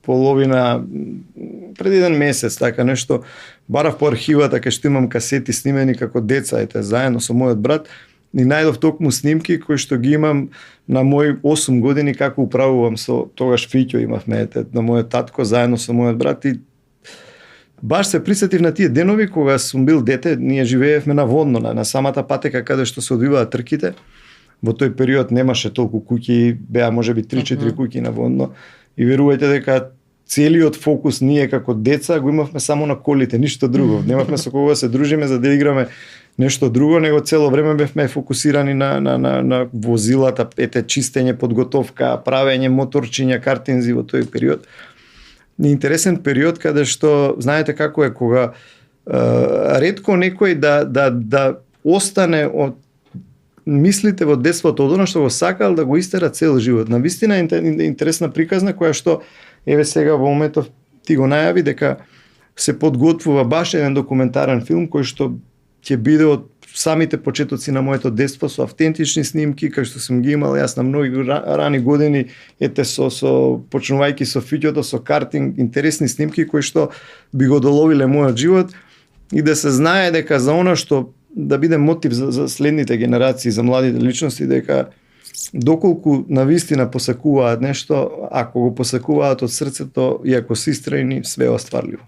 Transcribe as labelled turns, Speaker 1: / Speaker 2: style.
Speaker 1: половина, пред еден месец, така нешто, барав по архивата кај што имам касети снимени како деца, заедно со мојот брат, и најдов токму снимки кои што ги имам на мој 8 години како управувам со тогаш фиќо имавме на мојот татко заедно со мојот брат и баш се присетив на тие денови кога сум бил дете, ние живеевме на Водно, на самата патека каде што се одвиваат трките. Во тој период немаше толку куќи, беа можеби 3-4 куќи на Водно и верувајте дека целиот фокус ние како деца го имавме само на колите, ништо друго. Немавме со кого да се дружиме за да играме нешто друго, него цело време бевме фокусирани на возилата, чистење, подготовка, правење моторчиња, картинзи во тој период. Интересен период каде што знаете како е кога ретко некој да остане од мислите во детството од она што го сакал да го истера цел живот. Навистина интересна приказна која што еве сега во моментов ти го најави дека се подготвува баш еден документарен филм кој што ќе биде од самите почетоци на моето детство со автентични снимки кои што сум ги имал јас на многи рани години, со почнувајќи со фиќото, со картинг, интересни снимки кои што би го доловиле мојот живот и да се знае дека за она што да биде мотив за следните генерации, за младите личности, дека доколку навистина посакуваат нешто, ако го посакуваат од срцето и ако се истрајни, све е остварливо.